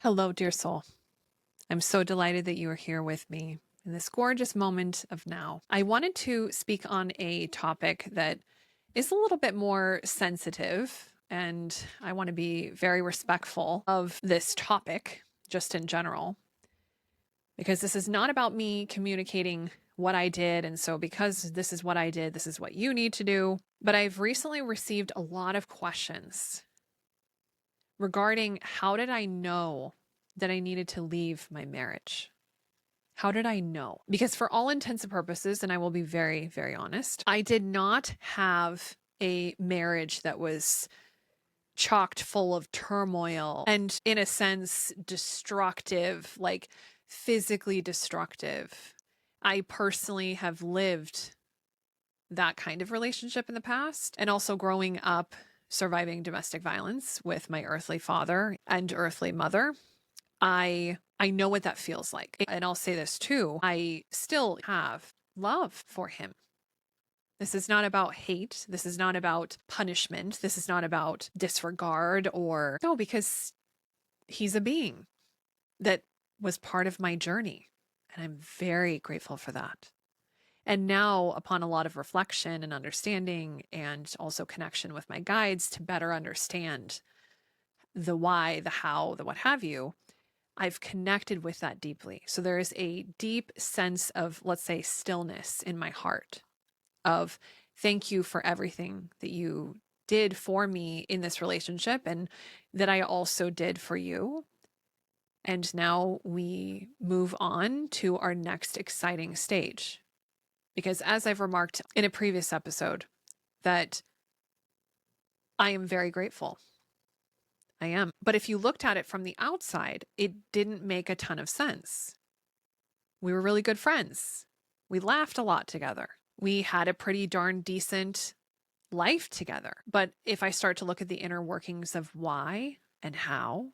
Hello, dear soul. I'm so delighted that you are here with me in this gorgeous moment of now. I wanted to speak on a topic that is a little bit more sensitive, and I want to be very respectful of this topic just in general, because this is not about me communicating what I did. And so, because this is what I did, this is what you need to do. But I've recently received a lot of questions regarding how did I know that I needed to leave my marriage? How did I know? Because for all intents and purposes, and I will be very, very honest, I did not have a marriage that was chocked full of turmoil and, in a sense, destructive, like physically destructive. I personally have lived that kind of relationship in the past, and also growing up surviving domestic violence with my earthly father and earthly mother. I know what that feels like. And I'll say this too. I still have love for him. This is not about hate. This is not about punishment. This is not about disregard or no, because he's a being that was part of my journey. And I'm very grateful for that. And now, upon a lot of reflection and understanding, and also connection with my guides to better understand the why, the how, the what have you, I've connected with that deeply. So there is a deep sense of, let's say, stillness in my heart of thank you for everything that you did for me in this relationship and that I also did for you. And now we move on to our next exciting stage. Because as I've remarked in a previous episode, that I am very grateful. I am. But if you looked at it from the outside, it didn't make a ton of sense. We were really good friends. We laughed a lot together. We had a pretty darn decent life together. But if I start to look at the inner workings of why and how,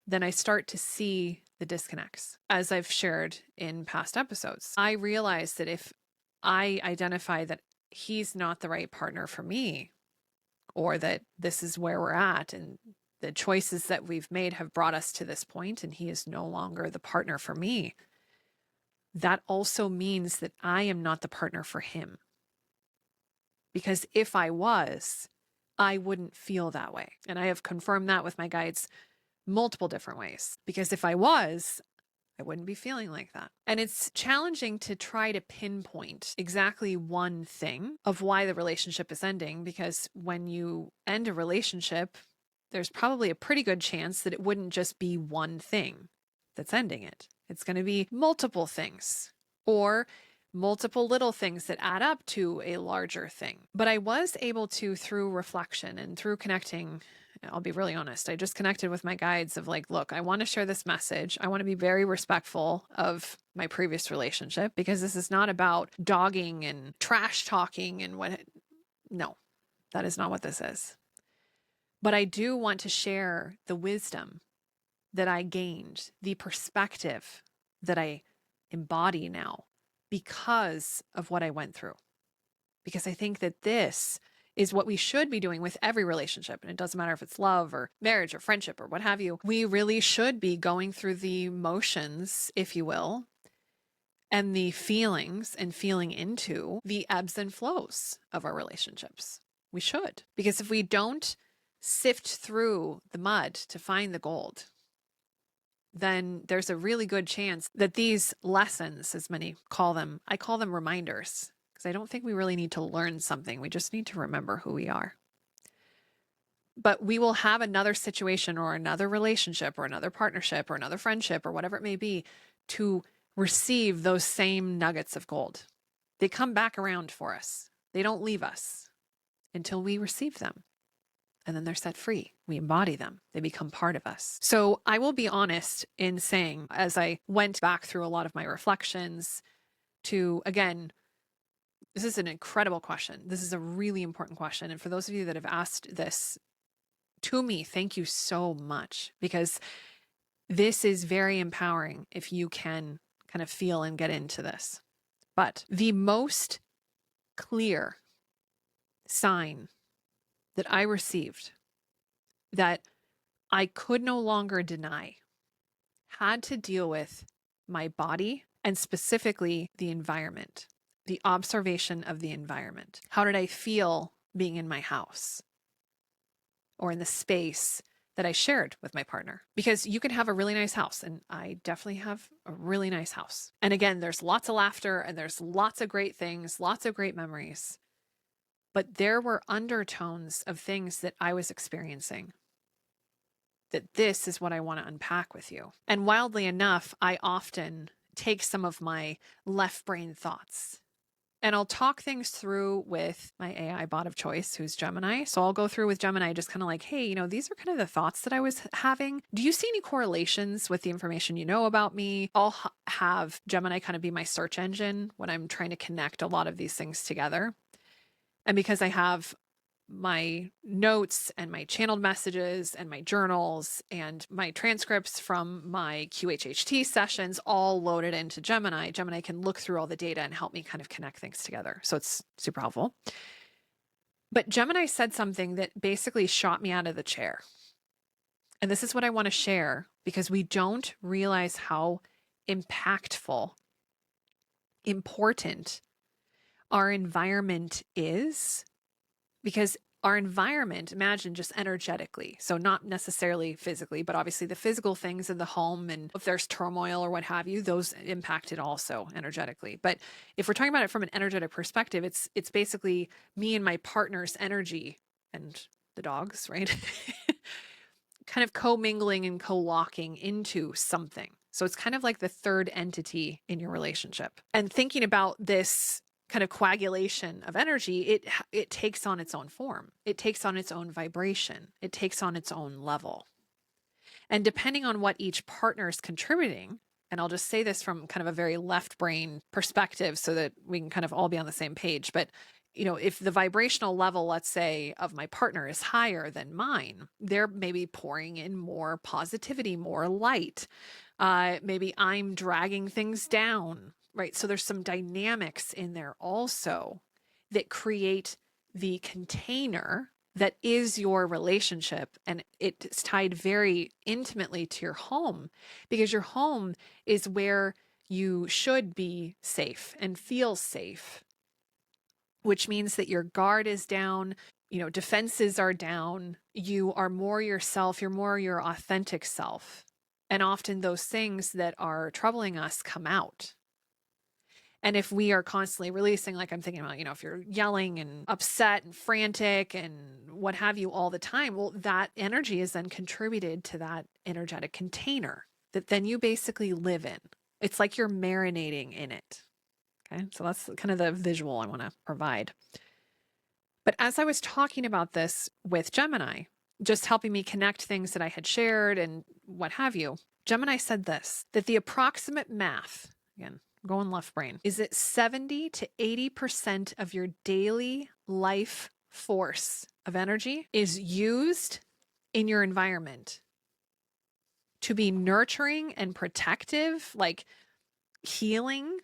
then I start to see the disconnects. As I've shared in past episodes, I realize that if I identify that he's not the right partner for me, or that this is where we're at and the choices that we've made have brought us to this point and he is no longer the partner for me, that also means that I am not the partner for him. Because if I was, I wouldn't feel that way. And I have confirmed that with my guides multiple different ways. Because if I was, I wouldn't be feeling like that. And it's challenging to try to pinpoint exactly one thing of why the relationship is ending, because when you end a relationship, there's probably a pretty good chance that it wouldn't just be one thing that's ending it. It's going to be multiple things or multiple little things that add up to a larger thing. But I was able to, through reflection and through connecting, I'll be really honest, I just connected with my guides of like, look, I want to share this message. I want to be very respectful of my previous relationship because this is not about dogging and trash talking and what. No, that is not what this is. But I do want to share the wisdom that I gained, the perspective that I embody now because of what I went through. Because I think that this is what we should be doing with every relationship. And it doesn't matter if it's love or marriage or friendship or what have you. We really should be going through the motions, if you will, and the feelings and feeling into the ebbs and flows of our relationships. We should. Because if we don't sift through the mud to find the gold, then there's a really good chance that these lessons, as many call them, I call them reminders, because I don't think we really need to learn something. We just need to remember who we are. But we will have another situation or another relationship or another partnership or another friendship or whatever it may be to receive those same nuggets of gold. They come back around for us. They don't leave us until we receive them. And then they're set free. We embody them. They become part of us. So I will be honest in saying, as I went back through a lot of my reflections to, again, this is an incredible question. This is a really important question. And for those of you that have asked this to me, thank you so much, because this is very empowering if you can kind of feel and get into this. But the most clear sign that I received that I could no longer deny had to deal with my body and specifically the environment, the observation of the environment. How did I feel being in my house or in the space that I shared with my partner? Because you can have a really nice house, and I definitely have a really nice house. And again, there's lots of laughter and there's lots of great things, lots of great memories. But there were undertones of things that I was experiencing that this is what I want to unpack with you. And wildly enough, I often take some of my left brain thoughts and I'll talk things through with my AI bot of choice, who's Gemini. So I'll go through with Gemini, just kind of like, hey, these are kind of the thoughts that I was having. Do you see any correlations with the information you know about me? I'll have Gemini kind of be my search engine when I'm trying to connect a lot of these things together. And because I have my notes and my channeled messages and my journals and my transcripts from my QHHT sessions all loaded into Gemini, Gemini can look through all the data and help me kind of connect things together. So it's super helpful. But Gemini said something that basically shot me out of the chair. And this is what I want to share because we don't realize how impactful, important our environment is. Because our environment, imagine just energetically, so not necessarily physically, but obviously the physical things in the home, and if there's turmoil or what have you, those impact it also energetically. But if we're talking about it from an energetic perspective, it's basically me and my partner's energy and the dogs, right? kind of co-mingling and co-locking into something. So it's kind of like the third entity in your relationship. And thinking about this kind of coagulation of energy, it takes on its own form. It takes on its own vibration. It takes on its own level. And depending on what each partner is contributing, and I'll just say this from kind of a very left brain perspective so that we can kind of all be on the same page. But, if the vibrational level, let's say, of my partner is higher than mine, they're maybe pouring in more positivity, more light. Maybe I'm dragging things down. Right. So there's some dynamics in there also that create the container that is your relationship. And it's tied very intimately to your home because your home is where you should be safe and feel safe, which means that your guard is down, defenses are down, you are more yourself, you're more your authentic self. And often those things that are troubling us come out. And if we are constantly releasing, like I'm thinking about, if you're yelling and upset and frantic and what have you all the time, well, that energy is then contributed to that energetic container that then you basically live in. It's like you're marinating in it. Okay. So that's kind of the visual I want to provide. But as I was talking about this with Gemini, just helping me connect things that I had shared and what have you, Gemini said this, that the approximate math, again, going left brain, is that 70 to 80% of your daily life force of energy is used in your environment to be nurturing and protective, like healing,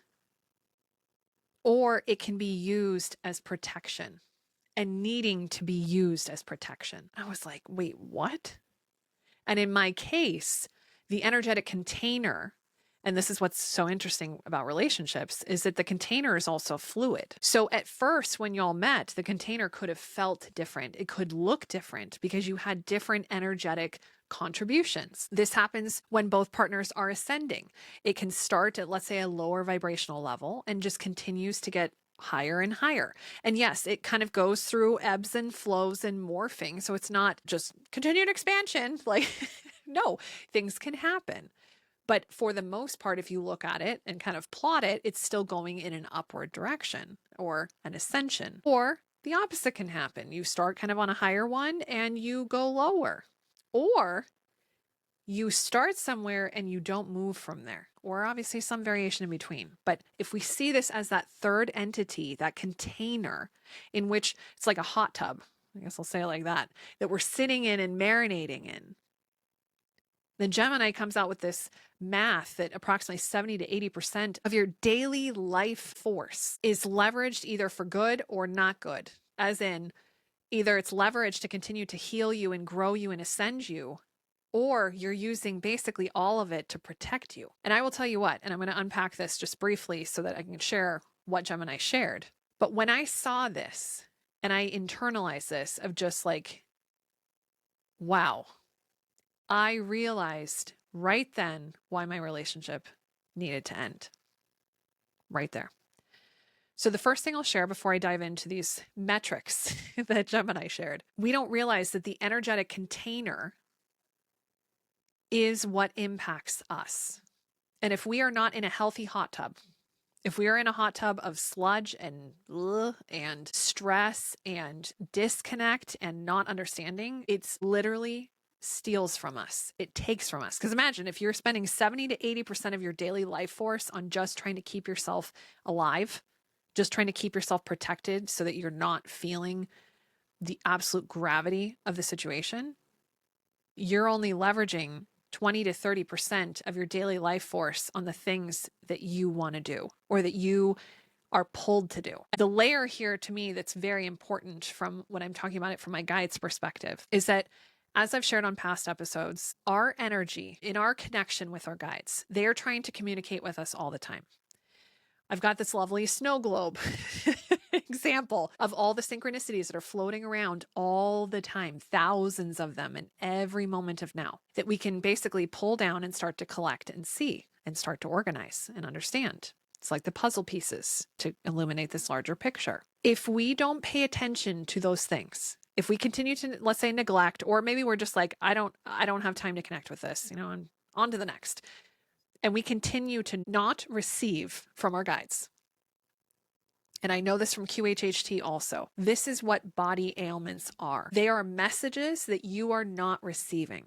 or it can be used as protection and needing to be used as protection. I was like, wait, what? And in my case, the energetic container, and this is what's so interesting about relationships, is that the container is also fluid. So at first, when y'all met, the container could have felt different. It could look different because you had different energetic contributions. This happens when both partners are ascending. It can start at, let's say, a lower vibrational level and just continues to get higher and higher. And yes, it kind of goes through ebbs and flows and morphing. So it's not just continued expansion. Like, no, things can happen. But for the most part, if you look at it and kind of plot it, it's still going in an upward direction or an ascension. Or the opposite can happen. You start kind of on a higher one and you go lower. Or you start somewhere and you don't move from there, or obviously some variation in between. But if we see this as that third entity, that container in which it's like a hot tub, I guess I'll say it like that we're sitting in and marinating in, then Gemini comes out with this math that approximately 70 to 80% of your daily life force is leveraged either for good or not good, as in either it's leveraged to continue to heal you and grow you and ascend you, or you're using basically all of it to protect you. And I will tell you what, and I'm going to unpack this just briefly so that I can share what Gemini shared. But when I saw this and I internalized this of just like, wow, I realized right then why my relationship needed to end. Right there. So the first thing I'll share before I dive into these metrics that Gemini shared, we don't realize that the energetic container is what impacts us. And if we are not in a healthy hot tub, if we are in a hot tub of sludge and stress and disconnect and not understanding, it's literally steals from us. It takes from us. Because imagine if you're spending 70 to 80% of your daily life force on just trying to keep yourself alive, just trying to keep yourself protected so that you're not feeling the absolute gravity of the situation, you're only leveraging 20 to 30% of your daily life force on the things that you want to do or that you are pulled to do. The layer here to me that's very important from when I'm talking about it from my guide's perspective is that, as I've shared on past episodes, our energy in our connection with our guides, they are trying to communicate with us all the time. I've got this lovely snow globe example of all the synchronicities that are floating around all the time, thousands of them in every moment of now, that we can basically pull down and start to collect and see and start to organize and understand. It's like the puzzle pieces to illuminate this larger picture. If we don't pay attention to those things, if we continue to, let's say, neglect, or maybe we're just like, I don't have time to connect with this, and on to the next. And we continue to not receive from our guides. And I know this from QHHT also. This is what body ailments are. They are messages that you are not receiving.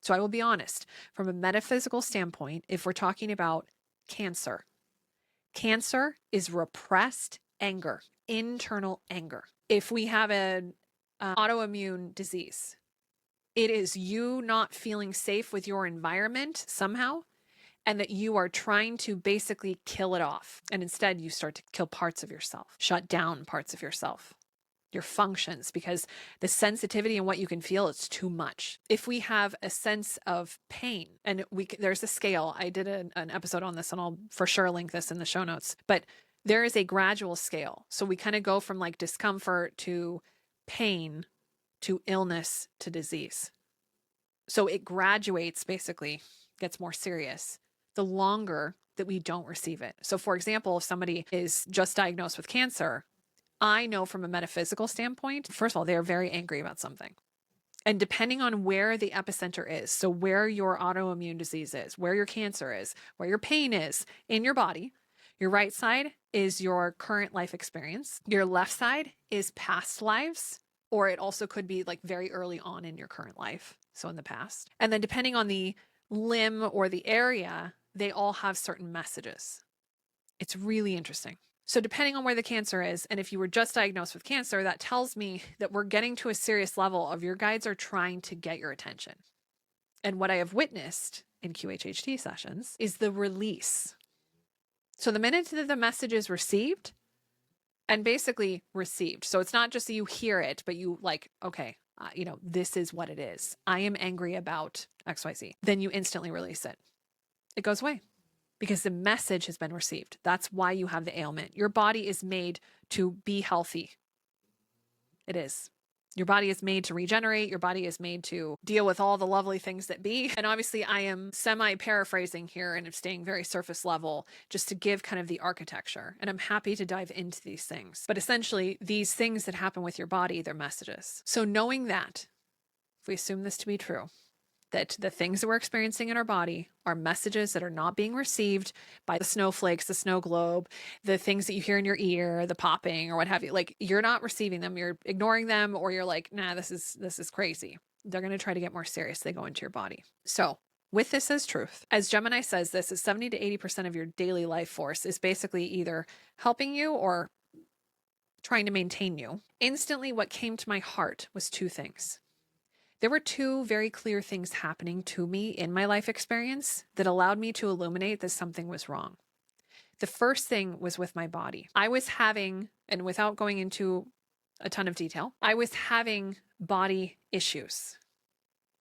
So I will be honest, from a metaphysical standpoint, if we're talking about cancer, cancer is repressed anger, internal anger. If we have an autoimmune disease, it is you not feeling safe with your environment somehow, and that you are trying to basically kill it off. And instead, you start to kill parts of yourself, shut down parts of yourself, your functions, because the sensitivity and what you can feel is too much. If we have a sense of pain, and there's a scale, I did an episode on this, and I'll for sure link this in the show notes, but there is a gradual scale. So we kind of go from like discomfort to pain to illness to disease. So it graduates, basically, gets more serious the longer that we don't receive it. So for example, if somebody is just diagnosed with cancer, I know from a metaphysical standpoint, first of all, they're very angry about something. And depending on where the epicenter is, so where your autoimmune disease is, where your cancer is, where your pain is in your body, your right side is your current life experience. Your left side is past lives, or it also could be like very early on in your current life, so in the past. And then depending on the limb or the area, they all have certain messages. It's really interesting. So depending on where the cancer is, and if you were just diagnosed with cancer, that tells me that we're getting to a serious level of your guides are trying to get your attention. And what I have witnessed in QHHT sessions is the release. So the minute that the message is received, and basically received, so it's not just that you hear it, but you like, okay, this is what it is. I am angry about XYZ. Then you instantly release it. It goes away because the message has been received. That's why you have the ailment. Your body is made to be healthy. It is. Your body is made to regenerate. Your body is made to deal with all the lovely things that be. And obviously I am semi-paraphrasing here and I'm staying very surface level just to give kind of the architecture. And I'm happy to dive into these things. But essentially these things that happen with your body, they're messages. So knowing that, if we assume this to be true, that the things that we're experiencing in our body are messages that are not being received by the snowflakes, the snow globe, the things that you hear in your ear, the popping or what have you. Like you're not receiving them, you're ignoring them, or you're like, nah, this is crazy. They're going to try to get more serious. They go into your body. So with this as truth, as Gemini says, this is 70 to 80% of your daily life force is basically either helping you or trying to maintain you. Instantly, what came to my heart was two things. There were two very clear things happening to me in my life experience that allowed me to illuminate that something was wrong. The first thing was with my body. I was having, and without going into a ton of detail, I was having body issues.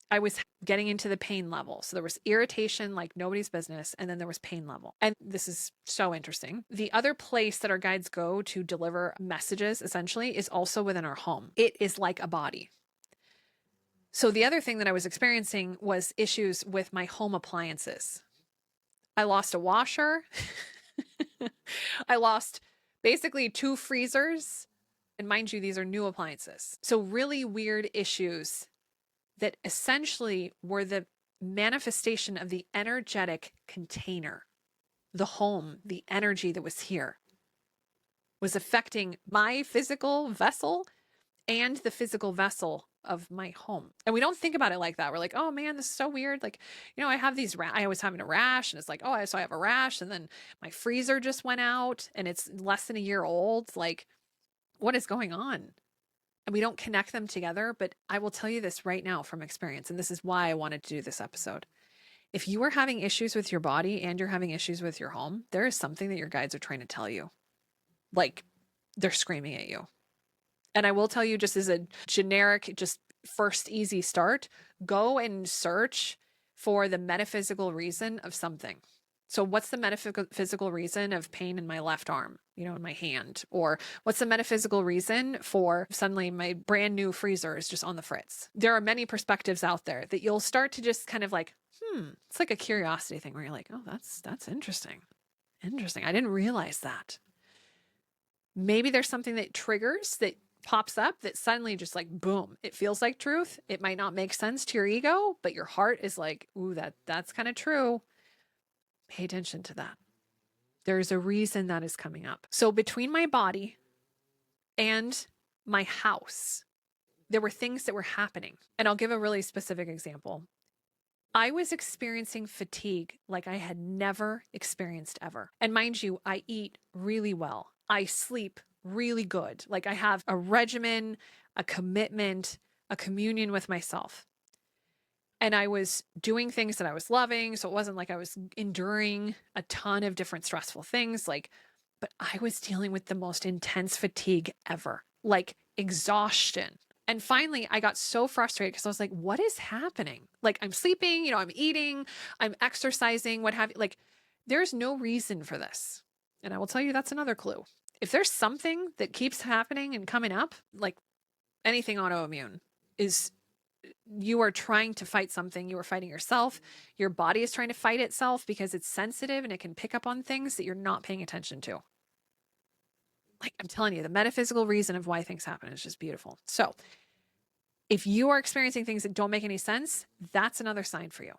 I was getting into the pain level. So there was irritation like nobody's business, and then there was pain level. And this is so interesting. The other place that our guides go to deliver messages essentially is also within our home. It is like a body. So the other thing that I was experiencing was issues with my home appliances. I lost a washer. I lost basically 2 freezers. And mind you, these are new appliances. So really weird issues that essentially were the manifestation of the energetic container. The home, the energy that was here, was affecting my physical vessel and the physical vessel of my home. And we don't think about it like that. We're like, oh man, this is so weird. Like, I have these, I was having a rash, and it's like, oh, so I have a rash, and then my freezer just went out and it's less than a year old. Like, what is going on? And we don't connect them together. But I will tell you this right now from experience, and this is why I wanted to do this episode. If you are having issues with your body and you're having issues with your home, there is something that your guides are trying to tell you. Like, they're screaming at you. And I will tell you, just as a generic, just first easy start, go and search for the metaphysical reason of something. So what's the metaphysical reason of pain in my left arm, in my hand? Or what's the metaphysical reason for suddenly my brand new freezer is just on the fritz? There are many perspectives out there that you'll start to just kind of like, it's like a curiosity thing where you're like, oh, that's interesting. Interesting. I didn't realize that. Maybe there's something that triggers, that pops up, that suddenly just like, boom, it feels like truth. It might not make sense to your ego, but your heart is like, ooh, that's kind of true. Pay attention to that. There's a reason that is coming up. So between my body and my house, there were things that were happening. And I'll give a really specific example. I was experiencing fatigue like I had never experienced ever. And mind you, I eat really well. I sleep really good. Like, I have a regimen, a commitment, a communion with myself. And I was doing things that I was loving. So it wasn't like I was enduring a ton of different stressful things. But I was dealing with the most intense fatigue ever, like exhaustion. And finally, I got so frustrated because I was like, what is happening? Like, I'm sleeping, I'm eating, I'm exercising, what have you. Like, there's no reason for this. And I will tell you, that's another clue. If there's something that keeps happening and coming up, like anything autoimmune, is you are trying to fight something. You are fighting yourself. Your body is trying to fight itself because it's sensitive and it can pick up on things that you're not paying attention to. Like, I'm telling you, the metaphysical reason of why things happen is just beautiful. So if you are experiencing things that don't make any sense, that's another sign for you.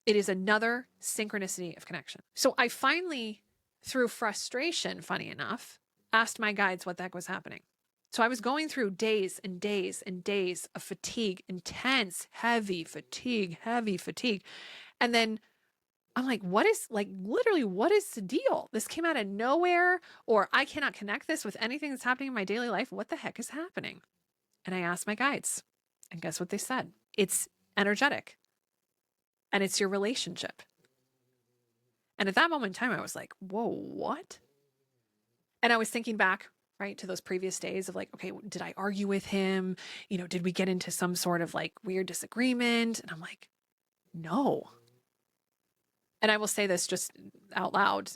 It is another synchronicity of connection. So I finally, through frustration, funny enough, asked my guides what the heck was happening. So I was going through days and days and days of fatigue, intense, heavy fatigue. And then I'm like, what is the deal? This came out of nowhere, or I cannot connect this with anything that's happening in my daily life. What the heck is happening? And I asked my guides, and guess what they said? It's energetic, and it's your relationship. And at that moment in time, I was like, whoa, what? And I was thinking back, right, to those previous days of like, okay, did I argue with him? Did we get into some sort of like weird disagreement? And I'm like, no. And I will say this just out loud.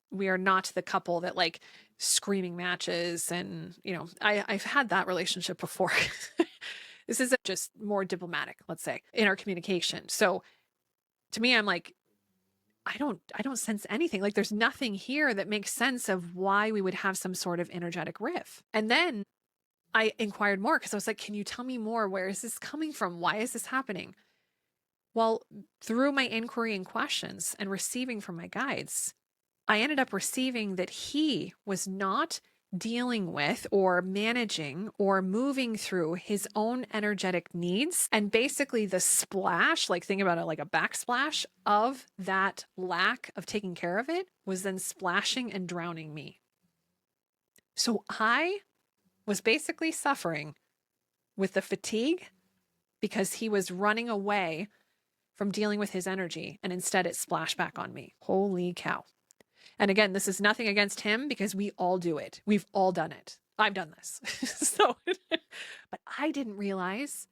We are not the couple that like screaming matches. And, I've had that relationship before. This is just more diplomatic, let's say, in our communication. So to me, I'm like, I don't sense anything. Like, there's nothing here that makes sense of why we would have some sort of energetic riff. And then I inquired more because I was like, can you tell me more? Where is this coming from? Why is this happening? Well, through my inquiry and questions and receiving from my guides, I ended up receiving that he was not dealing with or managing or moving through his own energetic needs. And basically the splash, like think about it like a backsplash of that lack of taking care of it, was then splashing and drowning me. So I was basically suffering with the fatigue because he was running away from dealing with his energy, and instead it splashed back on me. Holy cow. And again, this is nothing against him because we all do it. We've all done it. I've done this. But I didn't realize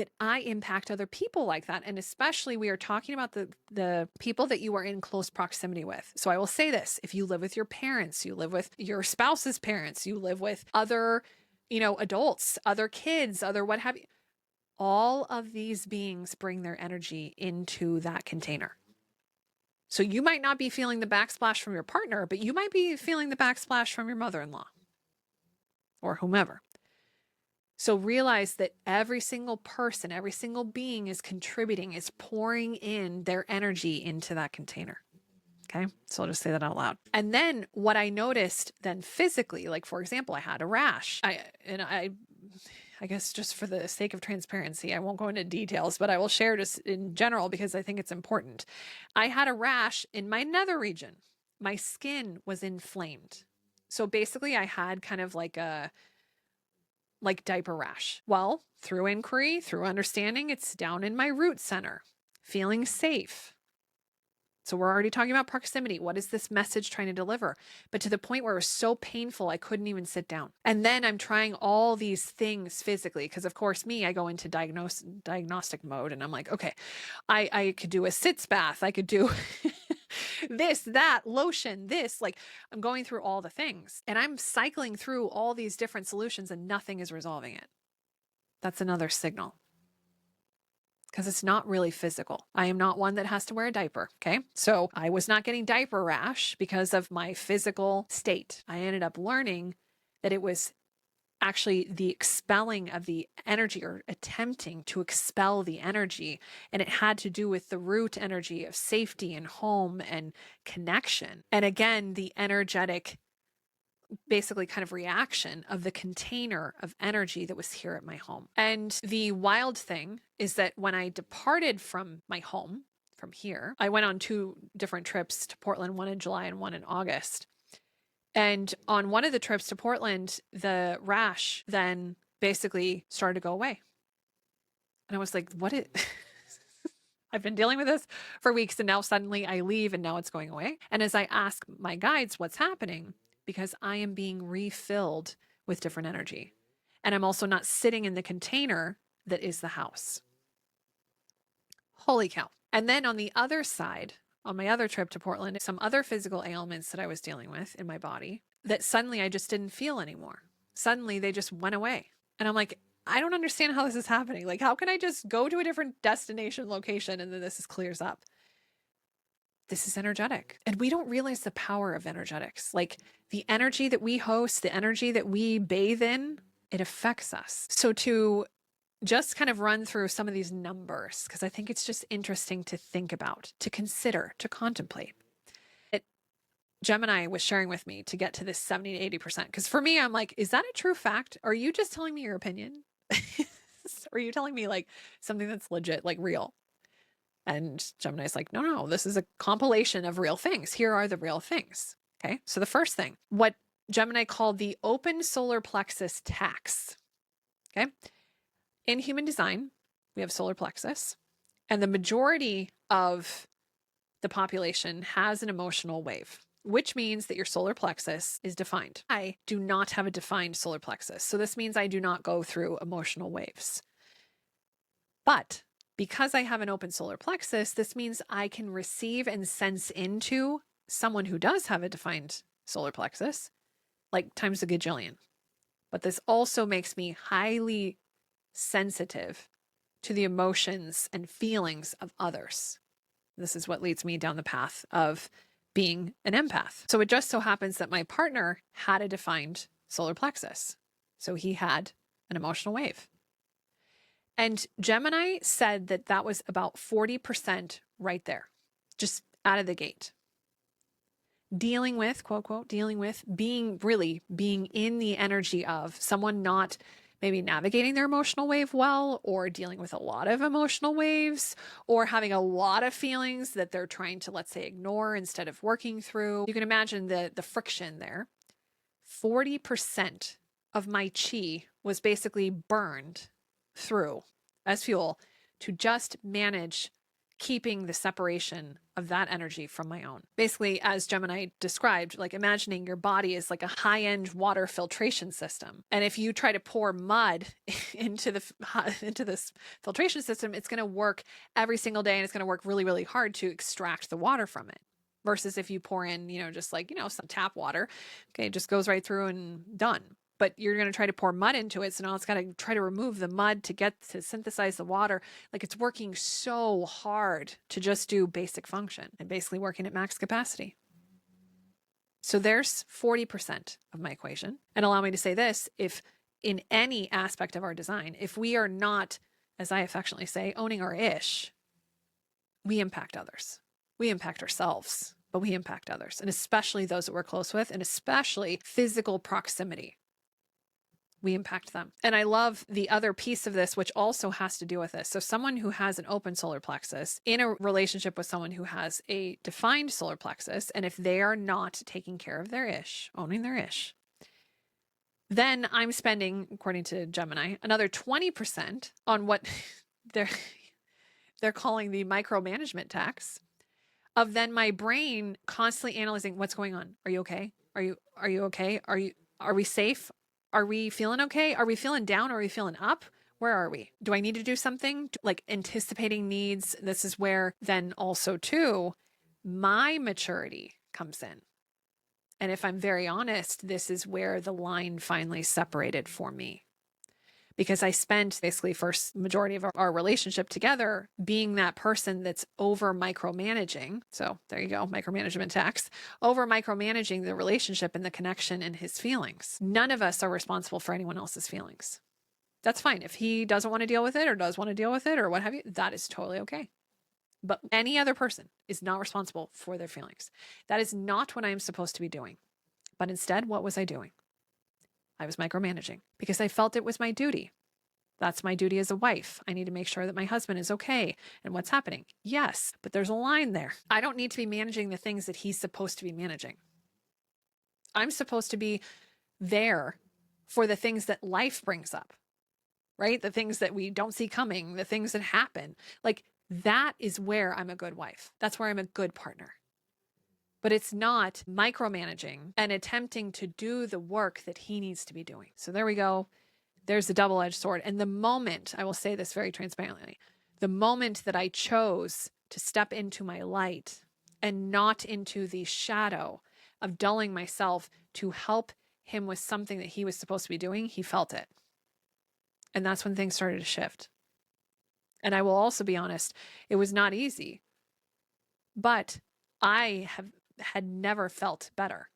that I impact other people like that. And especially we are talking about the people that you are in close proximity with. So I will say this, if you live with your parents, you live with your spouse's parents, you live with other, adults, other kids, other what have you, all of these beings bring their energy into that container. So you might not be feeling the backsplash from your partner, but you might be feeling the backsplash from your mother-in-law or whomever. So realize that every single person, every single being is contributing, is pouring in their energy into that container. Okay. So I'll just say that out loud. And then what I noticed then physically, like for example, I had a rash. I guess just for the sake of transparency, I won't go into details, but I will share just in general because I think it's important. I had a rash in my nether region. My skin was inflamed. So basically I had kind of like diaper rash. Well, through inquiry, through understanding, it's down in my root center, feeling safe. So we're already talking about proximity. What is this message trying to deliver? But to the point where it was so painful, I couldn't even sit down. And then I'm trying all these things physically, because of course I go into diagnostic mode and I'm like, okay, I could do a sitz bath. I could do this, that, lotion, this, like I'm going through all the things and I'm cycling through all these different solutions and nothing is resolving it. That's another signal. Because it's not really physical. I am not one that has to wear a diaper, okay? So I was not getting diaper rash because of my physical state. I ended up learning that it was actually the expelling of the energy or attempting to expel the energy. And it had to do with the root energy of safety and home and connection. And again, the energetic basically kind of reaction of the container of energy that was here at my home. And the wild thing is that when I departed from my home, from here, I went on 2 different trips to Portland, one in July and one in August. And on one of the trips to Portland, the rash then basically started to go away. And I was like, I've been dealing with this for weeks and now suddenly I leave and now it's going away. And as I ask my guides what's happening, because I am being refilled with different energy. And I'm also not sitting in the container that is the house. Holy cow. And then on the other side, on my other trip to Portland, some other physical ailments that I was dealing with in my body that suddenly I just didn't feel anymore. Suddenly they just went away. And I'm like, I don't understand how this is happening. Like, how can I just go to a different destination location and then this clears up? This is energetic. And we don't realize the power of energetics. Like the energy that we host, the energy that we bathe in, it affects us. So to just kind of run through some of these numbers, because I think it's just interesting to think about, to consider, to contemplate. Gemini was sharing with me to get to this 70 to 80%. Because for me, I'm like, is that a true fact? Are you just telling me your opinion? Or are you telling me like something that's legit, like real? And Gemini's like, no, this is a compilation of real things. Here are the real things. Okay. So the first thing, what Gemini called the open solar plexus tax. Okay. In human design, we have solar plexus, and the majority of the population has an emotional wave, which means that your solar plexus is defined. I do not have a defined solar plexus. So this means I do not go through emotional waves. But because I have an open solar plexus, this means I can receive and sense into someone who does have a defined solar plexus, like times a gajillion. But this also makes me highly sensitive to the emotions and feelings of others. This is what leads me down the path of being an empath. So it just so happens that my partner had a defined solar plexus. So he had an emotional wave. And Gemini said that that was about 40% right there, just out of the gate. Dealing with, quote, quote, dealing with, being in the energy of someone not maybe navigating their emotional wave well, or dealing with a lot of emotional waves, or having a lot of feelings that they're trying to, let's say, ignore instead of working through. You can imagine the friction there. 40% of my chi was basically burned through as fuel to just manage keeping the separation of that energy from my own. Basically, as Gemini described, like imagining your body is like a high-end water filtration system. And if you try to pour mud into this filtration system, it's going to work every single day and it's going to work really, really hard to extract the water from it. Versus if you pour in, just like, some tap water, okay, it just goes right through and done. But you're going to try to pour mud into it. So now it's got to try to remove the mud to synthesize the water. Like it's working so hard to just do basic function and basically working at max capacity. So there's 40% of my equation. And allow me to say this, if in any aspect of our design, if we are not, as I affectionately say, owning our ish, we impact others. We impact ourselves, but we impact others, and especially those that we're close with, and especially physical proximity. We impact them. And I love the other piece of this, which also has to do with this. So someone who has an open solar plexus in a relationship with someone who has a defined solar plexus, and if they are not taking care of their ish, owning their ish, then I'm spending, according to Gemini, another 20% on what they're calling the micromanagement tax, of then my brain constantly analyzing what's going on. Are you okay? Are you okay? Are we safe? Are we feeling okay? Are we feeling down? Are we feeling up? Where are we? Do I need to do something? Like anticipating needs. This is where then also too, my maturity comes in. And if I'm very honest, this is where the line finally separated for me. Because I spent basically first majority of our relationship together being that person that's over micromanaging. So there you go, micromanagement tax, over micromanaging the relationship and the connection and his feelings. None of us are responsible for anyone else's feelings. That's fine. If he doesn't want to deal with it or does want to deal with it or what have you, that is totally okay. But any other person is not responsible for their feelings. That is not what I am supposed to be doing. But instead, what was I doing? I was micromanaging because I felt it was my duty. That's my duty as a wife. I need to make sure that my husband is okay and what's happening. Yes, but there's a line there. I don't need to be managing the things that he's supposed to be managing. I'm supposed to be there for the things that life brings up, right? The things that we don't see coming, the things that happen. Like that is where I'm a good wife. That's where I'm a good partner. But it's not micromanaging and attempting to do the work that he needs to be doing. So there we go. There's the double-edged sword. And the moment, I will say this very transparently, the moment that I chose to step into my light and not into the shadow of dulling myself to help him with something that he was supposed to be doing, he felt it. And that's when things started to shift. And I will also be honest, it was not easy, but I had never felt better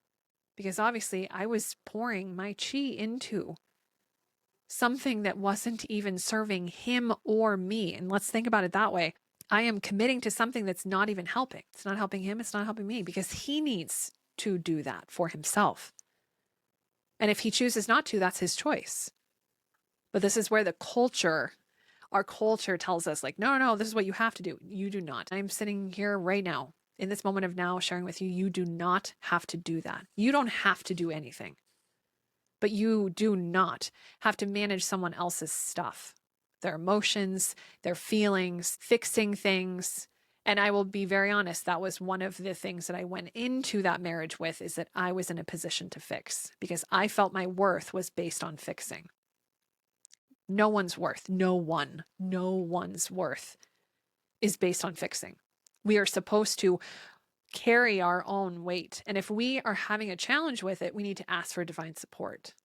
because obviously I was pouring my chi into something that wasn't even serving him or me. And let's think about it that way. I am committing to something that's not even helping. It's not helping him. It's not helping me because he needs to do that for himself. And if he chooses not to, that's his choice. But this is where our culture tells us like, no, this is what you have to do. You do not. I'm sitting here right now in this moment of now sharing with you, you do not have to do that. You don't have to do anything, but you do not have to manage someone else's stuff, their emotions, their feelings, fixing things. And I will be very honest, that was one of the things that I went into that marriage with, is that I was in a position to fix because I felt my worth was based on fixing. No one's worth is based on fixing. We are supposed to carry our own weight. And if we are having a challenge with it, we need to ask for divine support.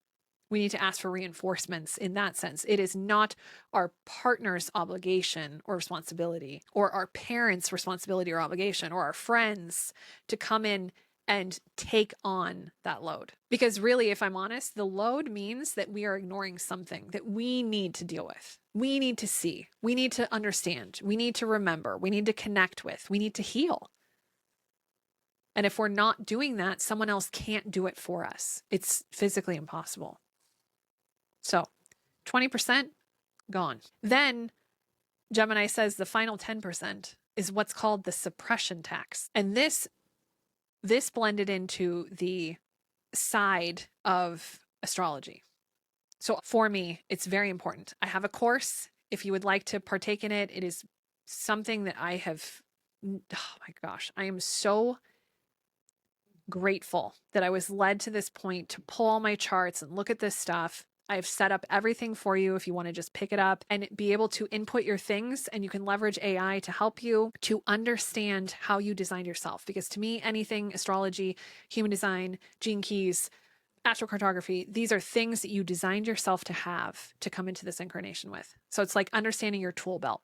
We need to ask for reinforcements in that sense. It is not our partner's obligation or responsibility, or our parents' responsibility or obligation, or our friends to come in and take on that load. Because really, if I'm honest, the load means that we are ignoring something that we need to deal with. We need to see, we need to understand, we need to remember, we need to connect with, we need to heal. And if we're not doing that, someone else can't do it for us. It's physically impossible. So 20% gone. Then Gemini says the final 10% is what's called the suppression tax. And this blended into the side of astrology. So for me, it's very important. I have a course. If you would like to partake in it, it is something that I have, oh my gosh, I am so grateful that I was led to this point to pull all my charts and look at this stuff. I've set up everything for you if you want to just pick it up and be able to input your things, and you can leverage AI to help you to understand how you designed yourself. Because to me, anything astrology, human design, gene keys, astrocartography, these are things that you designed yourself to have to come into this incarnation with. So it's like understanding your tool belt.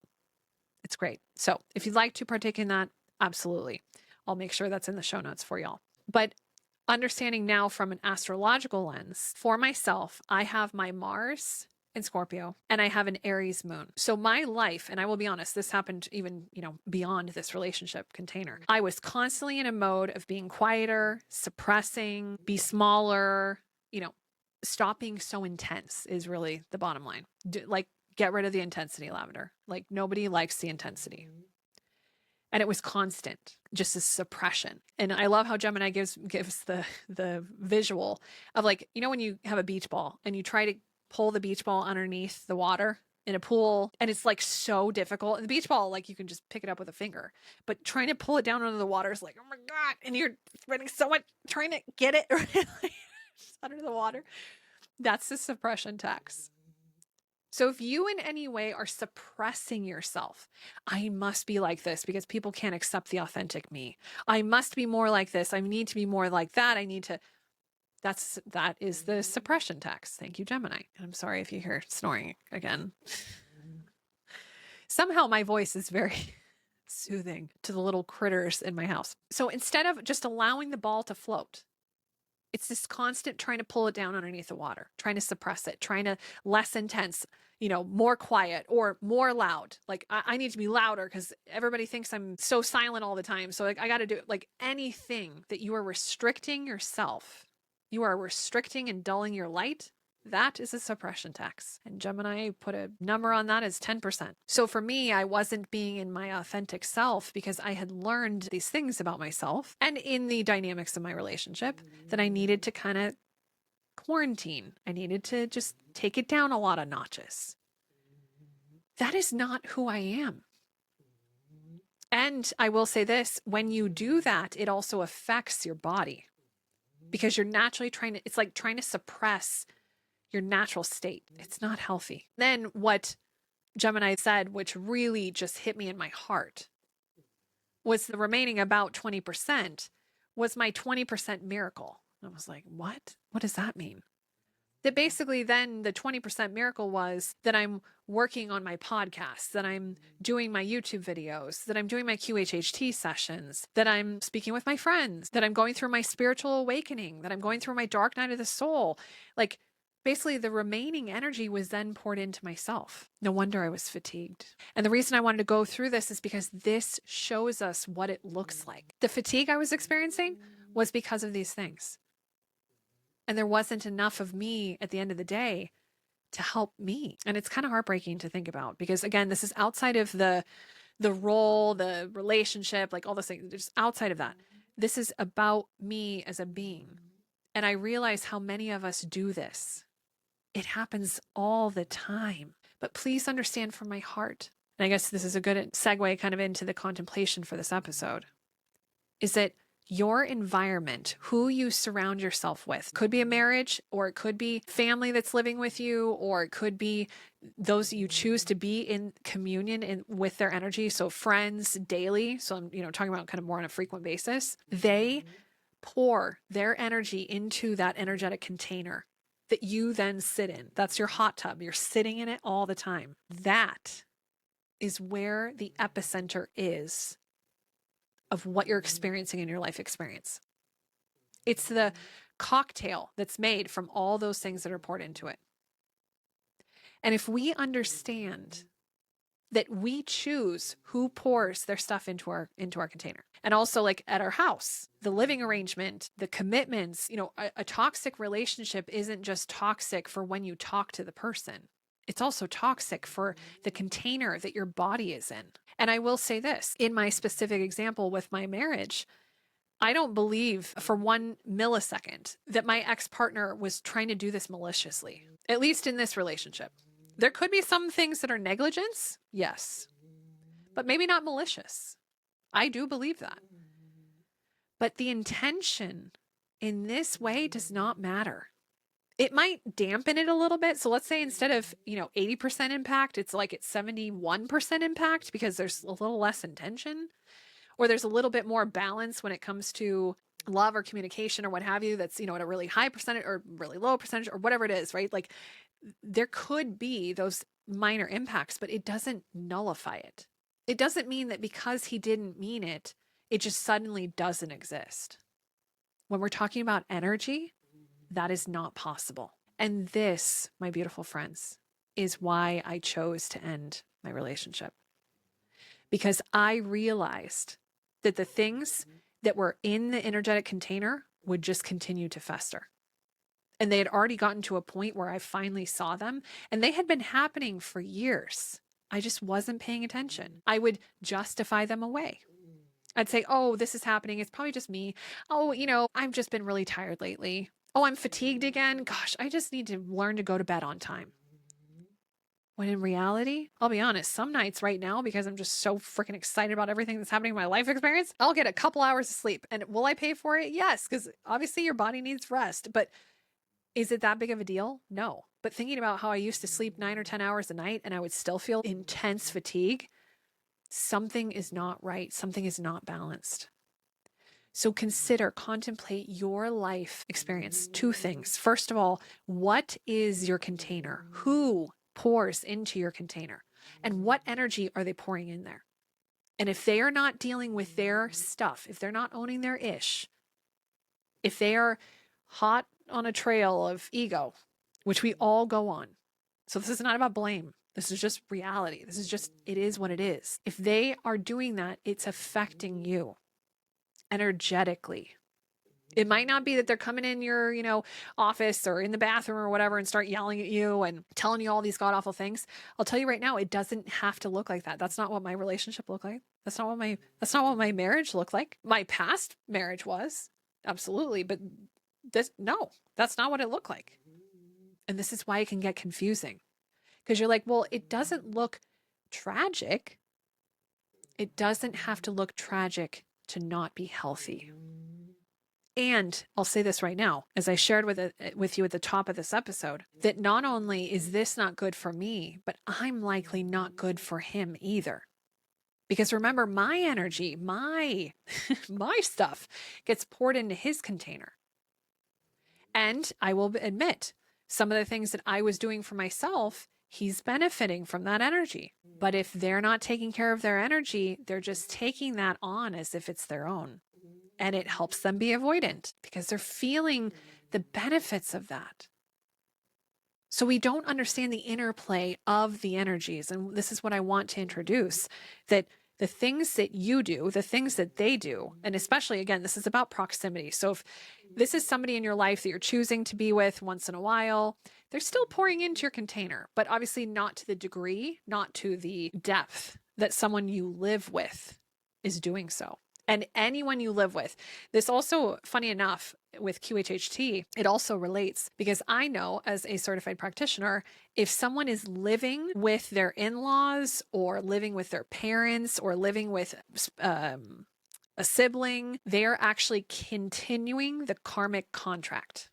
It's great. So if you'd like to partake in that, absolutely. I'll make sure that's in the show notes for y'all. But understanding now from an astrological lens, for myself, I have my Mars in Scorpio and I have an Aries moon. So my life, and I will be honest, this happened even, beyond this relationship container. I was constantly in a mode of being quieter, suppressing, be smaller, stop being so intense is really the bottom line. Get rid of the intensity, Lavender. Like, nobody likes the intensity. And it was constant, just a suppression. And I love how Gemini gives the visual of, like, when you have a beach ball and you try to pull the beach ball underneath the water in a pool, and it's like so difficult. And the beach ball, like, you can just pick it up with a finger, but trying to pull it down under the water is like, oh my God. And you're spending so much trying to get it under the water. That's the suppression tax. So if you in any way are suppressing yourself, I must be like this because people can't accept the authentic me. I must be more like this. I need to be more like that. That is the suppression tax. Thank you, Gemini. I'm sorry if you hear snoring again. Somehow my voice is very soothing to the little critters in my house. So instead of just allowing the ball to float, it's this constant trying to pull it down underneath the water, trying to suppress it, trying to less intense, more quiet or more loud. Like, I need to be louder because everybody thinks I'm so silent all the time. So I got to do it. Like, anything that you are restricting yourself, you are restricting and dulling your light. That is a suppression tax. And Gemini put a number on that as 10%. So for me, I wasn't being in my authentic self because I had learned these things about myself and in the dynamics of my relationship that I needed to kind of quarantine. I needed to just take it down a lot of notches. That is not who I am. And I will say this, when you do that, it also affects your body because you're naturally it's like trying to suppress your natural state. It's not healthy. Then what Gemini said, which really just hit me in my heart, was the remaining about 20% was my 20% miracle. I was like, what? What does that mean? That basically then the 20% miracle was that I'm working on my podcast, that I'm doing my YouTube videos, that I'm doing my QHHT sessions, that I'm speaking with my friends, that I'm going through my spiritual awakening, that I'm going through my dark night of the soul. Like, basically, the remaining energy was then poured into myself. No wonder I was fatigued. And the reason I wanted to go through this is because this shows us what it looks like. The fatigue I was experiencing was because of these things. And there wasn't enough of me at the end of the day to help me. And it's kind of heartbreaking to think about because, again, this is outside of the role, the relationship, like all those things. Just outside of that. This is about me as a being. And I realize how many of us do this. It happens all the time. But please understand from my heart, and I guess this is a good segue kind of into the contemplation for this episode, is that your environment, who you surround yourself with, could be a marriage, or it could be family that's living with you, or it could be those that you choose to be in communion with their energy. So friends daily. So I'm, talking about kind of more on a frequent basis. They pour their energy into that energetic container that you then sit in. That's your hot tub. You're sitting in it all the time. That is where the epicenter is of what you're experiencing in your life experience. It's the cocktail that's made from all those things that are poured into it. And if we understand that we choose who pours their stuff into our container, and also like at our house, the living arrangement, the commitments, a toxic relationship isn't just toxic for when you talk to the person. It's also toxic for the container that your body is in. And I will say this, in my specific example with my marriage, I don't believe for 1 millisecond that my ex-partner was trying to do this maliciously, at least in this relationship. There could be some things that are negligence, yes. but maybe not malicious. I do believe that. But the intention in this way does not matter. It might dampen it a little bit. So let's say instead of, 80% impact, it's 71% impact because there's a little less intention, or there's a little bit more balance when it comes to love or communication or what have you. That's, at a really high percentage or really low percentage or whatever it is, right? Like there could be those minor impacts, but it doesn't nullify it. It doesn't mean that because he didn't mean it, it just suddenly doesn't exist. When we're talking about energy, that is not possible. And this, my beautiful friends, is why I chose to end my relationship. Because I realized that the things that were in the energetic container would just continue to fester. And they had already gotten to a point where I finally saw them, and they had been happening for years. I just wasn't paying attention. I would justify them away. I'd say, oh, this is happening. It's probably just me. Oh, I've just been really tired lately. Oh, I'm fatigued again. Gosh, I just need to learn to go to bed on time. When in reality, I'll be honest, some nights right now, because I'm just so freaking excited about everything that's happening in my life experience, I'll get a couple hours of sleep. And will I pay for it? Yes, because obviously your body needs rest. But is it that big of a deal? No. But thinking about how I used to sleep 9 or 10 hours a night and I would still feel intense fatigue, something is not right. Something is not balanced. So contemplate your life experience. 2 things. First of all, what is your container? Who pours into your container? And what energy are they pouring in there? And if they are not dealing with their stuff, if they're not owning their ish, if they are hot on a trail of ego, which we all go on. So this is not about blame. This is just reality. This is just, it is what it is. If they are doing that, it's affecting you energetically. It might not be that they're coming in your, office or in the bathroom or whatever and start yelling at you and telling you all these god awful things. I'll tell you right now, it doesn't have to look like that. That's not what my relationship looked like. That's not what my marriage looked like. My past marriage was, absolutely, but that's not what it looked like. And this is why it can get confusing, because you're like, well, it doesn't look tragic. It doesn't have to look tragic to not be healthy. And I'll say this right now, as I shared with you at the top of this episode, that not only is this not good for me, but I'm likely not good for him either. Because remember, my energy, my stuff gets poured into his container. And I will admit, some of the things that I was doing for myself, he's benefiting from that energy. But if they're not taking care of their energy, they're just taking that on as if it's their own. And it helps them be avoidant because they're feeling the benefits of that. So we don't understand the interplay of the energies. And this is what I want to introduce, that the things that you do, the things that they do, and especially, again, this is about proximity. So if this is somebody in your life that you're choosing to be with once in a while, they're still pouring into your container, but obviously not to the degree, not to the depth that someone you live with is doing so. And anyone you live with. This also, funny enough, with QHHT, it also relates because I know as a certified practitioner, if someone is living with their in-laws or living with their parents or living with a sibling, they're actually continuing the karmic contract.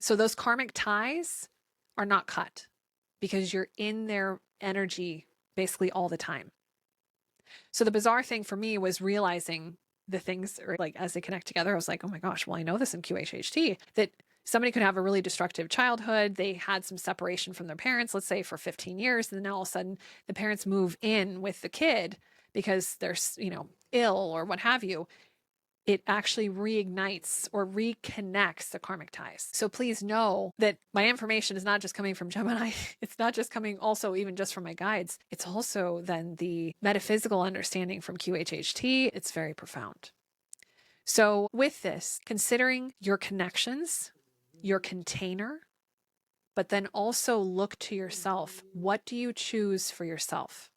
So those karmic ties are not cut because you're in their energy basically all the time. So the bizarre thing for me was realizing the things as they connect together. I was like, oh my gosh, well, I know this in QHHT that somebody could have a really destructive childhood. They had some separation from their parents, let's say for 15 years. And then all of a sudden the parents move in with the kid because they're, ill or what have you. It actually reignites or reconnects the karmic ties. So please know that my information is not just coming from Gemini. It's not just coming also even just from my guides. It's also then the metaphysical understanding from QHHT. It's very profound. So with this, considering your connections, your container, but then also look to yourself. What do you choose for yourself?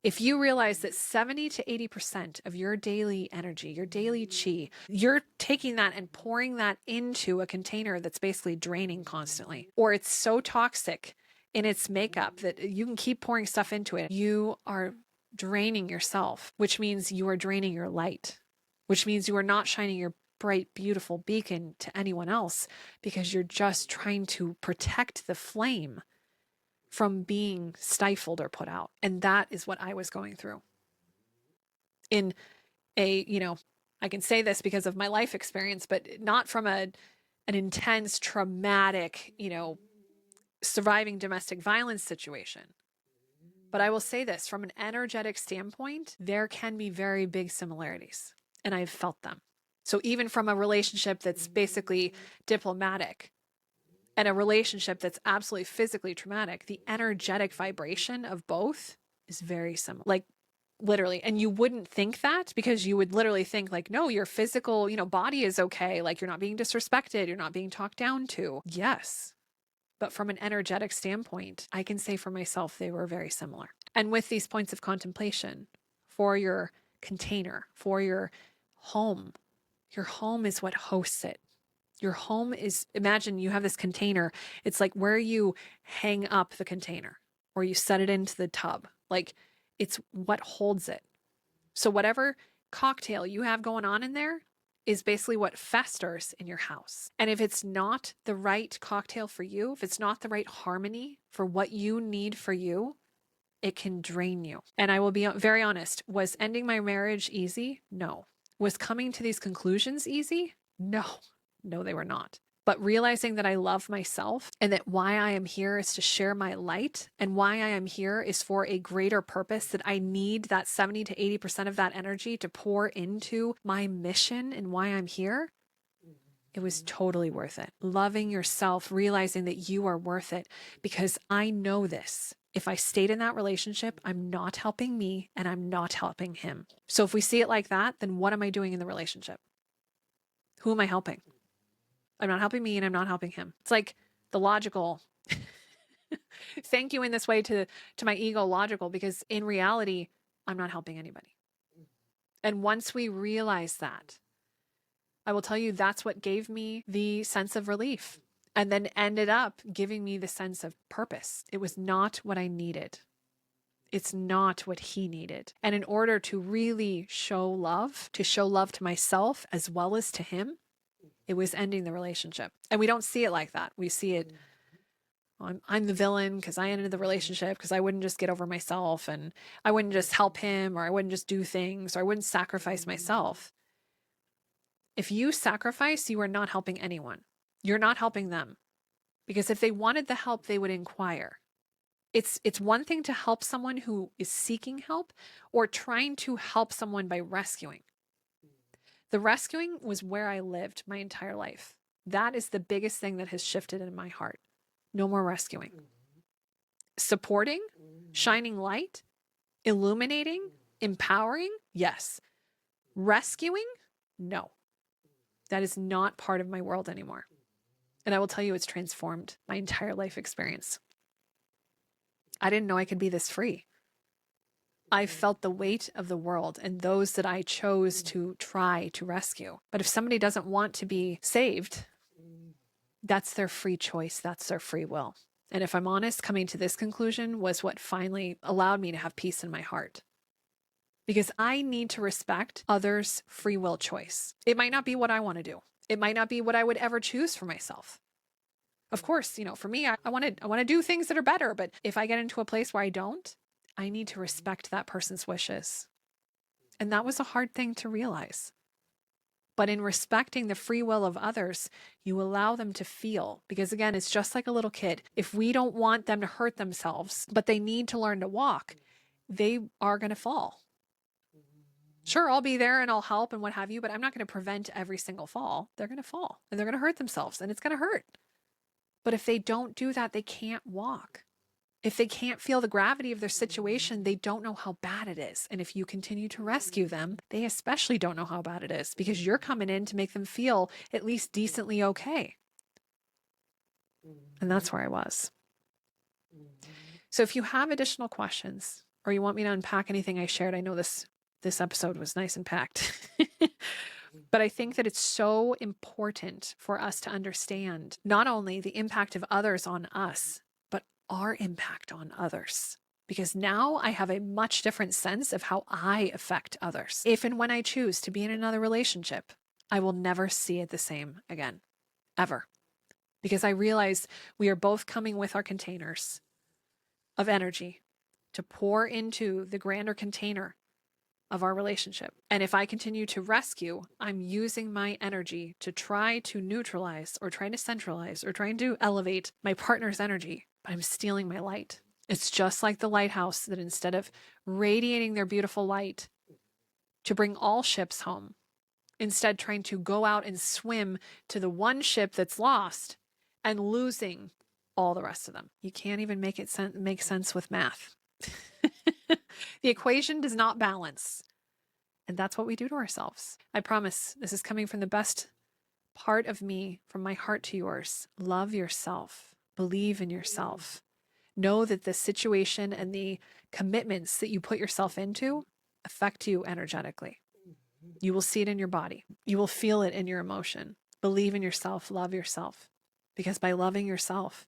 If you realize that 70 to 80% of your daily energy, your daily chi, you're taking that and pouring that into a container that's basically draining constantly, or it's so toxic in its makeup that you can keep pouring stuff into it, you are draining yourself, which means you are draining your light, which means you are not shining your bright, beautiful beacon to anyone else because you're just trying to protect the flame from being stifled or put out. And that is what I was going through. In a, I can say this because of my life experience, but not from an intense, traumatic, surviving domestic violence situation. But I will say this, from an energetic standpoint, there can be very big similarities, and I've felt them. So even from a relationship that's basically diplomatic and a relationship that's absolutely physically traumatic, the energetic vibration of both is very similar. Like literally. And you wouldn't think that because you would literally think like, no, your physical, body is okay. Like you're not being disrespected. You're not being talked down to. Yes. But from an energetic standpoint, I can say for myself, they were very similar. And with these points of contemplation for your container, for your home is what hosts it. Your home is, imagine you have this container. It's like where you hang up the container or you set it into the tub. Like it's what holds it. So whatever cocktail you have going on in there is basically what festers in your house. And if it's not the right cocktail for you, if it's not the right harmony for what you need for you, it can drain you. And I will be very honest, was ending my marriage easy? No. Was coming to these conclusions easy? No. No, they were not. But realizing that I love myself and that why I am here is to share my light and why I am here is for a greater purpose, that I need that 70 to 80% of that energy to pour into my mission and why I'm here. It was totally worth it. Loving yourself, realizing that you are worth it, because I know this. If I stayed in that relationship, I'm not helping me and I'm not helping him. So if we see it like that, then what am I doing in the relationship? Who am I helping? I'm not helping me and I'm not helping him. It's like the logical, thank you in this way to my ego logical, because in reality, I'm not helping anybody. And once we realize that, I will tell you that's what gave me the sense of relief and then ended up giving me the sense of purpose. It was not what I needed. It's not what he needed. And in order to really show love to myself as well as to him, it was ending the relationship. And we don't see it like that. We see it, I'm the villain because I ended the relationship because I wouldn't just get over myself and I wouldn't just help him or I wouldn't just do things or I wouldn't sacrifice myself. If you sacrifice, you are not helping anyone. You're not helping them. Because if they wanted the help, they would inquire. It's one thing to help someone who is seeking help or trying to help someone by rescuing. The rescuing was where I lived my entire life. That is the biggest thing that has shifted in my heart. No more rescuing. Supporting, shining light, illuminating, empowering, yes. Rescuing, no. That is not part of my world anymore. And I will tell you, it's transformed my entire life experience. I didn't know I could be this free. I felt the weight of the world and those that I chose to try to rescue. But if somebody doesn't want to be saved, that's their free choice. That's their free will. And if I'm honest, coming to this conclusion was what finally allowed me to have peace in my heart. Because I need to respect others' free will choice. It might not be what I want to do. It might not be what I would ever choose for myself. Of course, for me, I want to do things that are better. But if I get into a place where I don't, I need to respect that person's wishes. And that was a hard thing to realize. But in respecting the free will of others, you allow them to feel. Because again, it's just like a little kid. If we don't want them to hurt themselves, but they need to learn to walk, they are going to fall. Sure, I'll be there and I'll help and what have you, but I'm not going to prevent every single fall. They're going to fall and they're going to hurt themselves and it's going to hurt. But if they don't do that, they can't walk. If they can't feel the gravity of their situation, they don't know how bad it is. And if you continue to rescue them, they especially don't know how bad it is because you're coming in to make them feel at least decently okay. And that's where I was. So if you have additional questions or you want me to unpack anything I shared, I know this episode was nice and packed. But I think that it's so important for us to understand not only the impact of others on us, but our impact on others. because now I have a much different sense of how I affect others. If and when I choose to be in another relationship, I will never see it the same again, ever. Because I realize we are both coming with our containers of energy to pour into the grander container of our relationship. And if I continue to rescue, I'm using my energy to try to neutralize or try to centralize or trying to elevate my partner's energy, but I'm stealing my light. It's just like the lighthouse that instead of radiating their beautiful light to bring all ships home, instead trying to go out and swim to the one ship that's lost and losing all the rest of them. You can't even make it make sense with math. The equation does not balance. And that's what we do to ourselves. I promise this is coming from the best part of me, from my heart to yours. Love yourself. Believe in yourself. Know that the situation and the commitments that you put yourself into affect you energetically. You will see it in your body. You will feel it in your emotion. Believe in yourself. Love yourself. Because by loving yourself,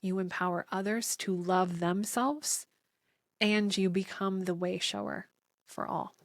you empower others to love themselves, and you become the way shower for all.